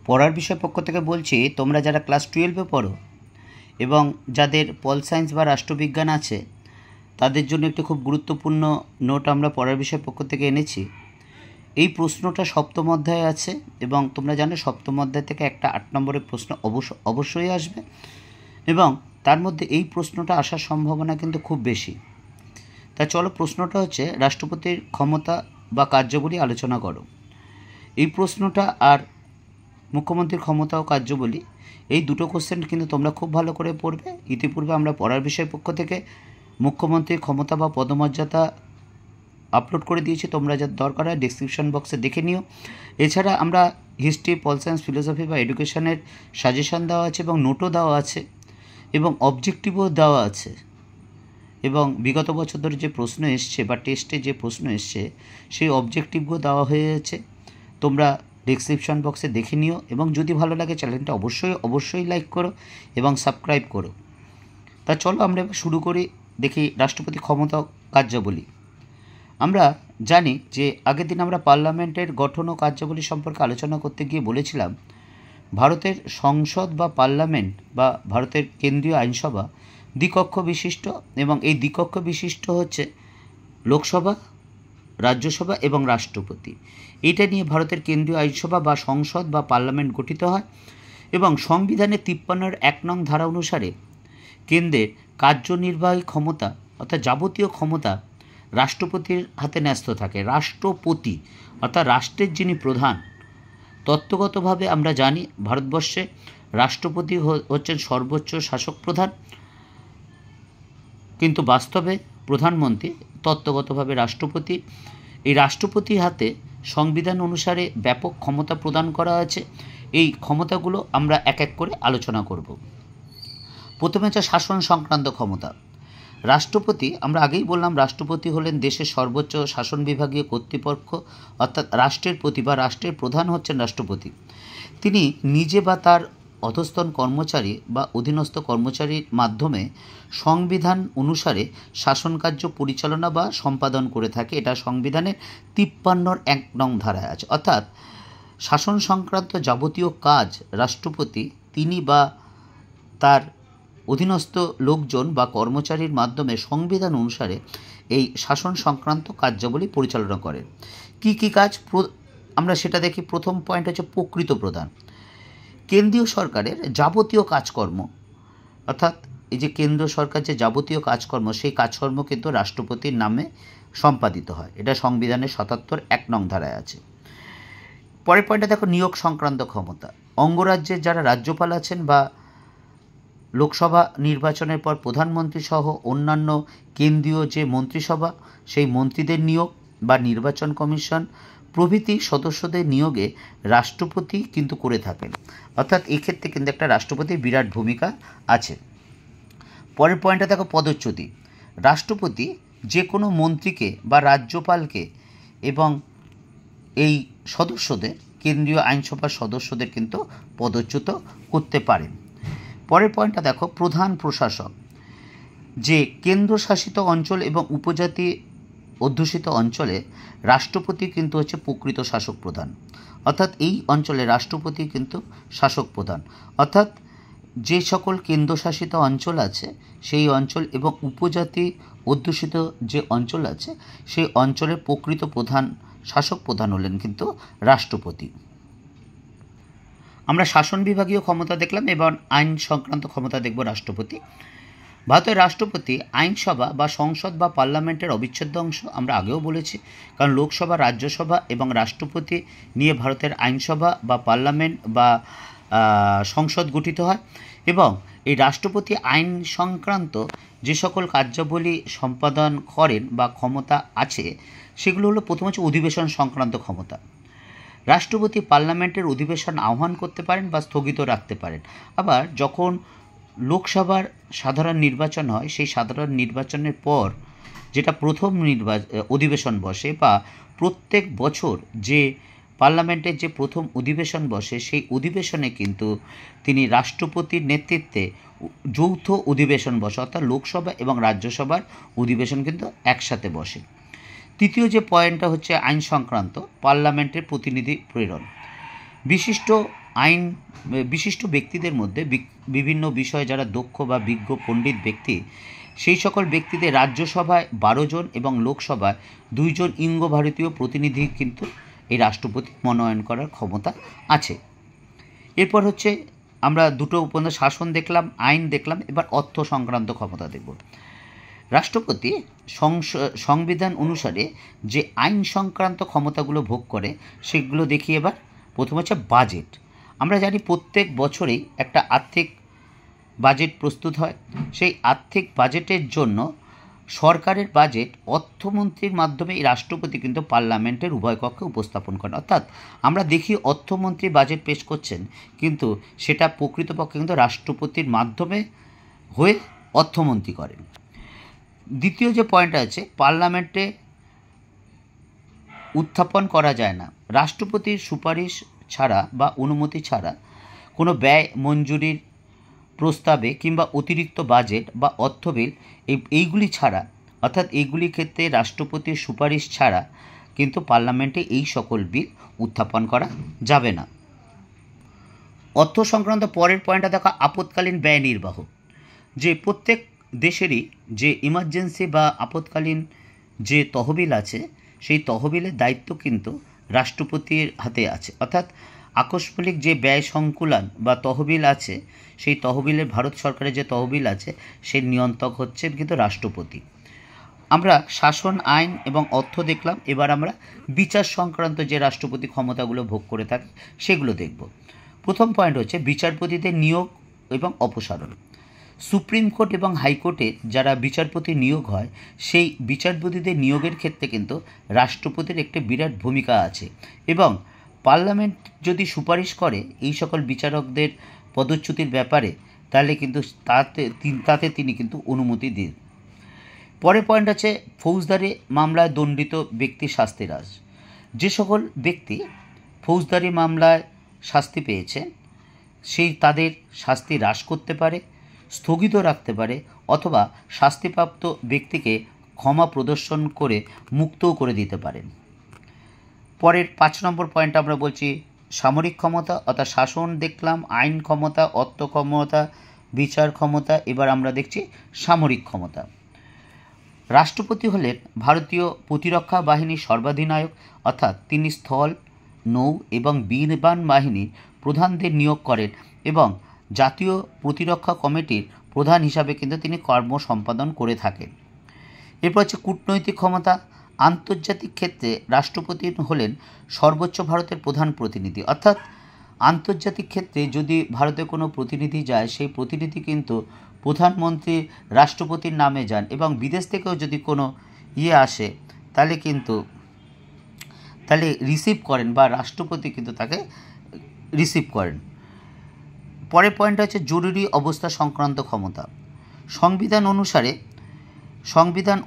পড়ার বিষয় পক্ষ থেকে বলছি, তোমরা যারা ক্লাস 12-এ পড়ো এবং যাদের পল সায়েন্স বা রাষ্ট্রবিজ্ঞান আছে তাদের জন্য একটি খুব গুরুত্বপূর্ণ নোট আমরা পড়ার বিষয় পক্ষ থেকে এনেছি। এই প্রশ্নটা সপ্তম অধ্যায়ে আছে এবং তোমরা জানো সপ্তম অধ্যায় থেকে একটা 8 নম্বরের প্রশ্ন অবশ্যই আসবে এবং তার মধ্যে এই প্রশ্নটা আসার সম্ভাবনা কিন্তু খুব বেশি। তা চলো, প্রশ্নটা হচ্ছে রাষ্ট্রপতির ক্ষমতা বা কার্যাবলী আলোচনা করো। এই প্রশ্নটা আর মুখ্যমন্ত্রীর ক্ষমতা ও কার্যাবলী, এই দুটো কোশ্চেন কিন্তু তোমরা খুব ভালো করে পড়বে। ইতিপূর্বে আমরা পড়ার বিষয় পক্ষ থেকে মুখ্যমন্ত্রীর ক্ষমতা বা পদমর্যাদা আপলোড করে দিয়েছি, তোমরা যা দরকার হয় ডেসক্রিপশন বক্সে দেখে নিও। এছাড়া আমরা হিস্ট্রি, পল সায়েন্স, ফিলোসফি বা এডুকেশনের সাজেশান দেওয়া আছে এবং নোটও দেওয়া আছে এবং অবজেক্টিভও দেওয়া আছে এবং বিগত বছর ধরে যে প্রশ্ন এসছে বা টেস্টে যে প্রশ্ন এসছে সেই অবজেক্টিভও দেওয়া হয়েছে। তোমরা ডেসক্রিপশন বক্সে দেখে নিও এবং যদি ভালো লাগে চ্যানেলটা অবশ্যই লাইক করো এবং সাবস্ক্রাইব করো। তা চলো আমরা শুরু করি, দেখি রাষ্ট্রপতি ক্ষমতা কার্যাবলী। আমরা জানি যে আগের দিন আমরা পার্লামেন্টের গঠন ও কার্যাবলী সম্পর্কে আলোচনা করতে গিয়ে বলেছিলাম ভারতের সংসদ বা পার্লামেন্ট বা ভারতের কেন্দ্রীয় আইনসভা দ্বিকক্ষ বিশিষ্ট এবং এই দ্বিকক্ষ বিশিষ্ট হচ্ছে লোকসভা, রাজ্যসভা এবং রাষ্ট্রপতি। এটা নিয়ে ভারতের কেন্দ্রীয় আইনসভা বা সংসদ বা পার্লামেন্ট গঠিত হয় এবং সংবিধানের 53-1 নং ধারা অনুসারে কেন্দ্রের কার্যনির্বাহী ক্ষমতা অর্থাৎ যাবতীয় ক্ষমতা রাষ্ট্রপতির হাতে ন্যস্ত থাকে। রাষ্ট্রপতি অর্থাৎ রাষ্ট্রের যিনি প্রধান, তত্ত্বগতভাবে আমরা জানি ভারতবর্ষে রাষ্ট্রপতি হচ্ছেন সর্বোচ্চ শাসক প্রধান, কিন্তু বাস্তবে প্রধানমন্ত্রী, তত্ত্বগতভাবে রাষ্ট্রপতি। এই রাষ্ট্রপতির হাতে সংবিধান অনুসারে ব্যাপক ক্ষমতা প্রদান করা আছে। এই ক্ষমতাগুলো আমরা এক এক করে আলোচনা করব। প্রথমে হচ্ছে শাসন সংক্রান্ত ক্ষমতা। রাষ্ট্রপতি, আমরা আগেই বললাম রাষ্ট্রপতি হলেন দেশের সর্বোচ্চ শাসন বিভাগীয় কর্তৃপক্ষ অর্থাৎ রাষ্ট্রের প্রতি বা রাষ্ট্রের প্রধান হচ্ছেন রাষ্ট্রপতি। তিনি নিজে বা তার অধস্তন কর্মচারী বা অধীনস্থ কর্মচারীর মাধ্যমে সংবিধান অনুসারে শাসন কার্য পরিচালনা বা সম্পাদন করে থাকে। এটা সংবিধানের 53-1 নং ধারায় আছে। অর্থাৎ শাসন সংক্রান্ত যাবতীয় কাজ রাষ্ট্রপতি তিনি বা তার অধীনস্থ লোকজন বা কর্মচারীর মাধ্যমে সংবিধান অনুসারে এই শাসন সংক্রান্ত কার্যাবলী পরিচালনা করেন। কি কি কাজ আমরা সেটা দেখি। প্রথম পয়েন্ট হচ্ছে প্রকৃত প্রধান। কেন্দ্রীয় সরকারের যাবতীয় কাজকর্ম, অর্থাৎ এই যে কেন্দ্র সরকার যে যাবতীয় কাজকর্ম সেই কাজকর্ম কিন্তু রাষ্ট্রপতির নামে সম্পাদিত হয়। এটা সংবিধানের 77-1 নং ধারায় আছে। পরের পয়েন্টটা দেখো, নিয়োগ সংক্রান্ত ক্ষমতা। অঙ্গরাজ্যের যারা রাজ্যপাল আছেন বা লোকসভা নির্বাচনের পর প্রধানমন্ত্রী সহ অন্যান্য কেন্দ্রীয় যে মন্ত্রিসভা সেই মন্ত্রীদের নিয়োগ বা নির্বাচন কমিশন প্রভৃতি সদস্যদের নিয়োগে রাষ্ট্রপতি কিন্তু করে থাকেন। অর্থাৎ এক্ষেত্রে কিন্তু একটা রাষ্ট্রপতির বিরাট ভূমিকা আছে। পরের পয়েন্টটা দেখো, পদচ্যুতি। রাষ্ট্রপতি যে কোনো মন্ত্রীকে বা রাজ্যপালকে এবং এই সদস্যদের কেন্দ্রীয় আইনসভার সদস্যদের কিন্তু পদচ্যুত করতে পারেন। পরের পয়েন্টটা দেখো, প্রধান প্রশাসক। যে কেন্দ্রশাসিত অঞ্চল এবং উপজাতি অধ্যুষিত অঞ্চলে রাষ্ট্রপতি কিন্তু হচ্ছে প্রকৃত শাসক প্রধান। অর্থাৎ এই অঞ্চলে রাষ্ট্রপতি কিন্তু শাসক প্রধান। অর্থাৎ যে সকল কেন্দ্রশাসিত অঞ্চল আছে সেই অঞ্চল এবং উপজাতি অধ্যুষিত যে অঞ্চল আছে সেই অঞ্চলের প্রকৃত প্রধান শাসক প্রধান হলেন কিন্তু রাষ্ট্রপতি। আমরা শাসন বিভাগীয় ক্ষমতা দেখলাম, এবার আইন সংক্রান্ত ক্ষমতা দেখব রাষ্ট্রপতি। ভারতের রাষ্ট্রপতি আইনসভা বা সংসদ বা পার্লামেন্টের অবিচ্ছেদ্য অংশ। আমরা আগেও বলেছি, কারণ লোকসভা, রাজ্যসভা এবং রাষ্ট্রপতি নিয়ে ভারতের আইনসভা বা পার্লামেন্ট বা সংসদ গঠিত হয় এবং এই রাষ্ট্রপতি আইন সংক্রান্ত যে সকল কার্যাবলী সম্পাদন করেন বা ক্ষমতা আছে সেগুলো হলো, প্রথম হচ্ছে অধিবেশন সংক্রান্ত ক্ষমতা। রাষ্ট্রপতি পার্লামেন্টের অধিবেশন আহ্বান করতে পারেন বা স্থগিত রাখতে পারেন। আবার যখন লোকসভার সাধারণ নির্বাচন হয় সেই সাধারণ নির্বাচনের পর যেটা প্রথম অধিবেশন বসে বা প্রত্যেক বছর যে পার্লামেন্টের যে প্রথম অধিবেশন বসে সেই অধিবেশনে কিন্তু তিনি রাষ্ট্রপতির নেতৃত্বে যৌথ অধিবেশন বসে, অর্থাৎ লোকসভা এবং রাজ্যসভার অধিবেশন কিন্তু একসাথে বসে। তৃতীয় যে পয়েন্টটা হচ্ছে আইন সংক্রান্ত, পার্লামেন্টের প্রতিনিধি প্রেরণ। বিশিষ্ট আইন বিশিষ্ট ব্যক্তিদের মধ্যে বিভিন্ন বিষয়ে যারা দক্ষ বা বিজ্ঞ পণ্ডিত ব্যক্তি, সেই সকল ব্যক্তিদের রাজ্যসভায় 12 জন এবং লোকসভায় 2 জন ইঙ্গ ভারতীয় প্রতিনিধি কিন্তু এই রাষ্ট্রপতি মনোনয়ন করার ক্ষমতা আছে। এরপর হচ্ছে আমরা দুটো উপন্যাস, শাসন দেখলাম, আইন দেখলাম, এবার অর্থ সংক্রান্ত ক্ষমতা দেখব। রাষ্ট্রপতি সংবিধান অনুসারে যে আইন সংক্রান্ত ক্ষমতাগুলো ভোগ করে সেগুলো দেখি এবার। প্রথম হচ্ছে বাজেট। আমরা জানি প্রত্যেক বছরেই একটা আর্থিক বাজেট প্রস্তুত হয়। সেই আর্থিক বাজেটের জন্য সরকারের বাজেট অর্থমন্ত্রীর মাধ্যমে এই রাষ্ট্রপতি কিন্তু পার্লামেন্টের উভয় কক্ষে উপস্থাপন করেন। অর্থাৎ আমরা দেখি অর্থমন্ত্রী বাজেট পেশ করছেন, কিন্তু সেটা প্রকৃতপক্ষে কিন্তু রাষ্ট্রপতির মাধ্যমে হয়ে অর্থমন্ত্রী করেন। দ্বিতীয় যে পয়েন্ট আছে, পার্লামেন্টে উত্থাপন করা যায় না। রাষ্ট্রপতির সুপারিশ ছাড়া বা অনুমতি ছাড়া কোনো ব্যয় মঞ্জুরির প্রস্তাবে কিংবা অতিরিক্ত বাজেট বা অর্থ বিল এইগুলি ছাড়া, অর্থাৎ এইগুলির ক্ষেত্রে রাষ্ট্রপতির সুপারিশ ছাড়া কিন্তু পার্লামেন্টে এই সকল বিল উত্থাপন করা যাবে না। অর্থ সংক্রান্ত পরের পয়েন্টটা দেখা, আপৎকালীন ব্যয় নির্বাহ। যে প্রত্যেক দেশেরই যে ইমার্জেন্সি বা আপৎকালীন যে তহবিল আছে, সেই তহবিলের দায়িত্ব কিন্তু রাষ্ট্রপতির হাতে আছে। অর্থাৎ আকস্মিক যে ব্যয় সংকুলন বা তহবিল আছে, সেই তহবিলের, ভারত সরকারের যে তহবিল আছে, সেই নিয়ন্ত্রক হচ্ছেন কিন্তু রাষ্ট্রপতি। আমরা শাসন, আইন এবং অর্থ দেখলাম। এবার আমরা বিচার সংক্রান্ত যে রাষ্ট্রপতি ক্ষমতাগুলো ভোগ করে থাকে সেগুলো দেখব। প্রথম পয়েন্ট হচ্ছে বিচারপতিদের নিয়োগ এবং অপসারণ। সুপ্রিম কোর্ট এবং হাইকোর্টে যারা বিচারপতি নিয়োগ হয়, সেই বিচারপতিদের নিয়োগের ক্ষেত্রে কিন্তু রাষ্ট্রপতির একটি বিরাট ভূমিকা আছে, এবং পার্লামেন্ট যদি সুপারিশ করে এই সকল বিচারকদের পদচ্যুতির ব্যাপারে, তাহলে কিন্তু তাতে তিনি কিন্তু অনুমতি দেন। পরের পয়েন্ট আছে ফৌজদারি মামলায় দণ্ডিত ব্যক্তি শাস্তি হ্রাস। যে সকল ব্যক্তি ফৌজদারি মামলায় শাস্তি পেয়েছে, সেই তাদের শাস্তি হ্রাস করতে পারে, স্থগিত রাখতে পারে, অথবা শাস্তিপ্রাপ্ত ব্যক্তিকে ক্ষমা প্রদর্শন করে মুক্তও করে দিতে পারেন। পরের 5 নম্বর পয়েন্ট আমরা বলছি সামরিক ক্ষমতা, অর্থাৎ শাসন দেখলাম, আইন ক্ষমতা, অর্থ ক্ষমতা, বিচার ক্ষমতা। এবার আমরা দেখছি সামরিক ক্ষমতা। রাষ্ট্রপতি হলেন ভারতীয় প্রতিরক্ষা বাহিনীর সর্বাধিনায়ক, অর্থাৎ তিনি স্থল, নৌ এবং বিমান বাহিনীর প্রধানদের নিয়োগ করেন এবং জাতীয় প্রতিরক্ষা কমিটির প্রধান হিসাবে কিন্তু তিনি কর্ম সম্পাদন করে থাকেন। এরপর হচ্ছে কূটনৈতিক ক্ষমতা। আন্তর্জাতিক ক্ষেত্রে রাষ্ট্রপতি হলেন সর্বোচ্চ ভারতের প্রধান প্রতিনিধি, অর্থাৎ আন্তর্জাতিক ক্ষেত্রে যদি ভারতে কোনো প্রতিনিধি যায়, সেই প্রতিনিধি কিন্তু প্রধানমন্ত্রী রাষ্ট্রপতির নামে যান, এবং বিদেশ থেকেও যদি কোনো আসে তাহলে রিসিভ করেন, বা রাষ্ট্রপতি কিন্তু তাকে রিসিভ করেন। পরের পয়েন্ট হচ্ছে জরুরি অবস্থা সংক্রান্ত ক্ষমতা। সংবিধান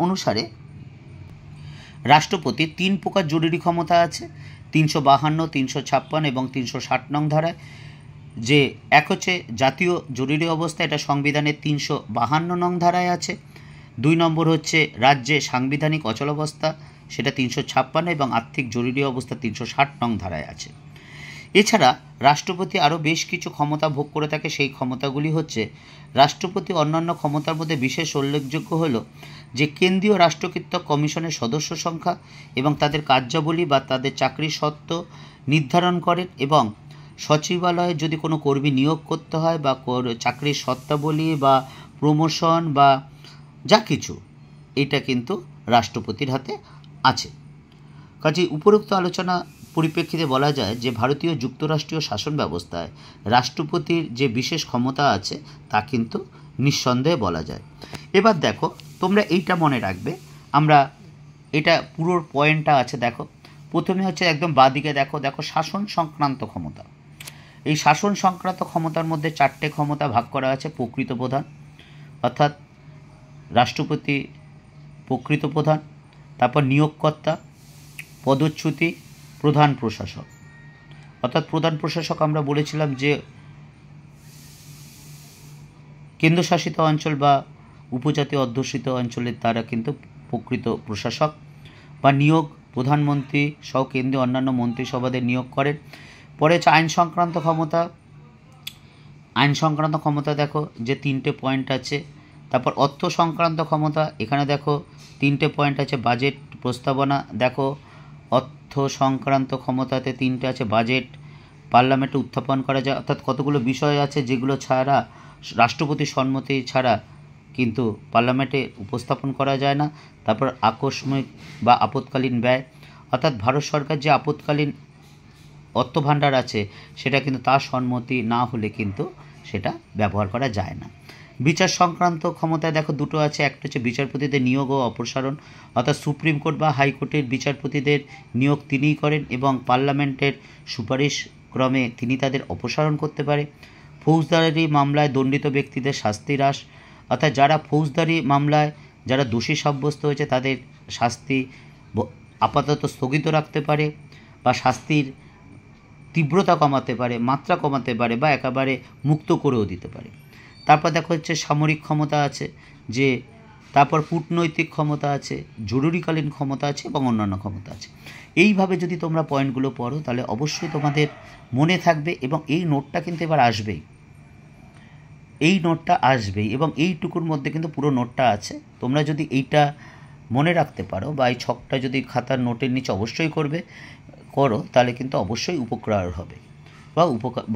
অনুসারে রাষ্ট্রপতির 3 প্রকার জরুরি ক্ষমতা আছে, 352, 356 এবং 360 নং ধারায়। যে এক হচ্ছে জাতীয় জরুরি অবস্থা, এটা সংবিধানের 352 নং ধারায় আছে। 2 নম্বর হচ্ছে রাজ্যে সাংবিধানিক অচলাবস্থা, সেটা 356, এবং আর্থিক জরুরি অবস্থা 360 নং ধারায় আছে। এছাড়া রাষ্ট্রপতি আরও বেশ কিছু ক্ষমতা ভোগ করে থাকে। সেই ক্ষমতাগুলি হচ্ছে, রাষ্ট্রপতি অন্যান্য ক্ষমতার মধ্যে বিশেষ উল্লেখযোগ্য হল যে কেন্দ্রীয় রাষ্ট্রকৃত কমিশনের সদস্য সংখ্যা এবং তাদের কার্যাবলী বা তাদের চাকরির শর্ত নির্ধারণ করেন, এবং সচিবালয়ে যদি কোনো কর্মী নিয়োগ করতে হয় বা চাকরির শর্তাবলী বা প্রমোশন বা যা কিছু, এটা কিন্তু রাষ্ট্রপতির হাতে আছে। কাজে উপরোক্ত আলোচনা পরিপ্রেক্ষিতে বলা যায় যে ভারতীয় যুক্তরাষ্ট্রীয় শাসন ব্যবস্থায় রাষ্ট্রপতির যে বিশেষ ক্ষমতা আছে তা কিন্তু নিঃসন্দেহে বলা যায়। এবার দেখো, তোমরা এইটা মনে রাখবে, আমরা এটা পুরো পয়েন্টটা আছে। দেখো, প্রথমে হচ্ছে একদম বাঁদিকে দেখো শাসন সংক্রান্ত ক্ষমতা। এই শাসন সংক্রান্ত ক্ষমতার মধ্যে 4টে ক্ষমতা ভাগ করা আছে। প্রকৃত প্রধান, অর্থাৎ রাষ্ট্রপতি প্রকৃত প্রধান, তারপর নিয়োগকর্তা, পদচ্যুতি, প্রধান প্রশাসক। অর্থাৎ প্রধান প্রশাসক আমরা বলেছিলাম যে কেন্দ্রশাসিত অঞ্চল বা উপজাতি অধ্যুষিত অঞ্চলের তারা কিন্তু প্রকৃত প্রশাসক, বা নিয়োগ প্রধানমন্ত্রী সহ কেন্দ্রীয় অন্যান্য মন্ত্রিসভাদের নিয়োগ করেন। পরে হচ্ছে আইন সংক্রান্ত ক্ষমতা। আইন সংক্রান্ত ক্ষমতা দেখো যে 3টে পয়েন্ট আছে। তারপর অর্থ সংক্রান্ত ক্ষমতা, এখানে দেখো 3টে পয়েন্ট আছে। বাজেট প্রস্তাবনা দেখো, অর্থ সংক্রান্ত ক্ষমতাতে 3টে আছে। বাজেট পার্লামেন্টে উত্থাপন করা যায়, অর্থাৎ কতগুলো বিষয় আছে যেগুলো ছাড়া, রাষ্ট্রপতির সম্মতি ছাড়া কিন্তু পার্লামেন্টে উপস্থাপন করা যায় না। তারপর আকস্মিক বা আপৎকালীন ব্যয়, অর্থাৎ ভারত সরকার যে আপৎকালীন অর্থ ভাণ্ডার আছে সেটা কিন্তু তার সম্মতি না হলে কিন্তু সেটা ব্যবহার করা যায় না। বিচার সংক্রান্ত ক্ষমতায় দেখো 2টো আছে। একটা হচ্ছে বিচারপতিদের নিয়োগ ও অপসারণ, অর্থাৎ সুপ্রিম কোর্ট বা হাইকোর্টের বিচারপতিদের নিয়োগ তিনিই করেন এবং পার্লামেন্টের সুপারিশ ক্রমে তিনি তাদের অপসারণ করতে পারে। ফৌজদারি মামলায় দণ্ডিত ব্যক্তিদের শাস্তি হ্রাস, অর্থাৎ যারা ফৌজদারি মামলায় যারা দোষী সাব্যস্ত হয়েছে তাদের শাস্তি আপাতত স্থগিত রাখতে পারে বা শাস্তির তীব্রতা কমাতে পারে, মাত্রা কমাতে পারে বা একেবারে মুক্ত করেও দিতে পারে। তারপর দেখো হচ্ছে সামরিক ক্ষমতা আছে, যে তারপর কূটনৈতিক ক্ষমতা আছে, জরুরিকালীন ক্ষমতা আছে এবং অন্যান্য ক্ষমতা আছে। এইভাবে যদি তোমরা পয়েন্টগুলো পড়ো তাহলে অবশ্যই তোমাদের মনে থাকবে এবং এই নোটটা কিন্তু এবার আসবেই, এই নোটটা আসবেই এবং এইটুকুর মধ্যে কিন্তু পুরো নোটটা আছে। তোমরা যদি এইটা মনে রাখতে পারো বা এই ছকটা যদি খাতার নোটের নিচে অবশ্যই করো তাহলে কিন্তু অবশ্যই উপকার হবে বা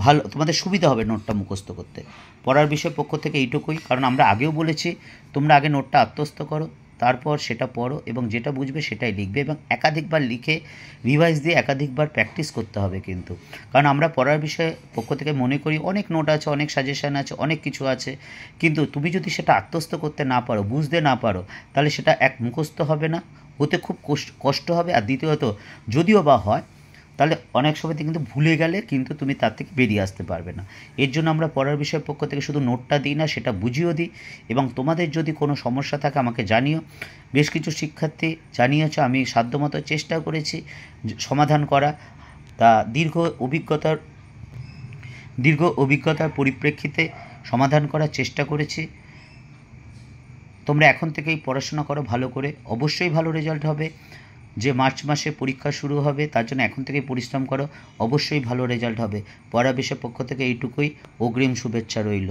ভালো, তোমাদের সুবিধা হবে নোটটা মুখস্থ করতে। পড়ার বিষয় পক্ষ থেকে এইটুকুই, কারণ আমরা আগেও বলেছি তোমরা আগে নোটটা আত্মস্থ করো, তারপর সেটা পড়ো এবং যেটা বুঝবে সেটাই লিখবে এবং একাধিকবার লিখে রিভাইজ দিয়ে একাধিকবার প্র্যাকটিস করতে হবে কিন্তু। কারণ আমরা পড়ার বিষয়ে পক্ষ থেকে মনে করি অনেক নোট আছে, অনেক সাজেশান আছে, অনেক কিছু আছে, কিন্তু তুমি যদি সেটা আত্মস্থ করতে না পারো, বুঝতে না পারো, তাহলে সেটা এক মুখস্থ হবে না, হতে খুব কষ্ট হবে। আর দ্বিতীয়ত যদিও বা হয় তাহলে অনেক সময় কিন্তু ভুলে গেলে কিন্তু তুমি তার থেকে বেরিয়ে আসতে পারবে না। এর জন্য আমরা পড়ার বিষয়ের পক্ষ থেকে শুধু নোটটা দিই না, সেটা বুঝিয়েও দিই এবং তোমাদের যদি কোনো সমস্যা থাকে আমাকে জানিও। বেশ কিছু শিক্ষার্থী জানিয়েছে, আমি সাধ্যমতো চেষ্টা করেছি সমাধান করা। তা দীর্ঘ অভিজ্ঞতার পরিপ্রেক্ষিতে সমাধান করার চেষ্টা করেছি। তোমরা এখন থেকেই পড়াশোনা করো ভালো করে, অবশ্যই ভালো রেজাল্ট হবে। যে মার্চ মাসে পরীক্ষা শুরু হবে তার জন্য এখন থেকেই পরিশ্রম করো, অবশ্যই ভালো রেজাল্ট হবে। পড়া বিষয়ের পক্ষ থেকে এইটুকুই, অগ্রিম শুভেচ্ছা রইল।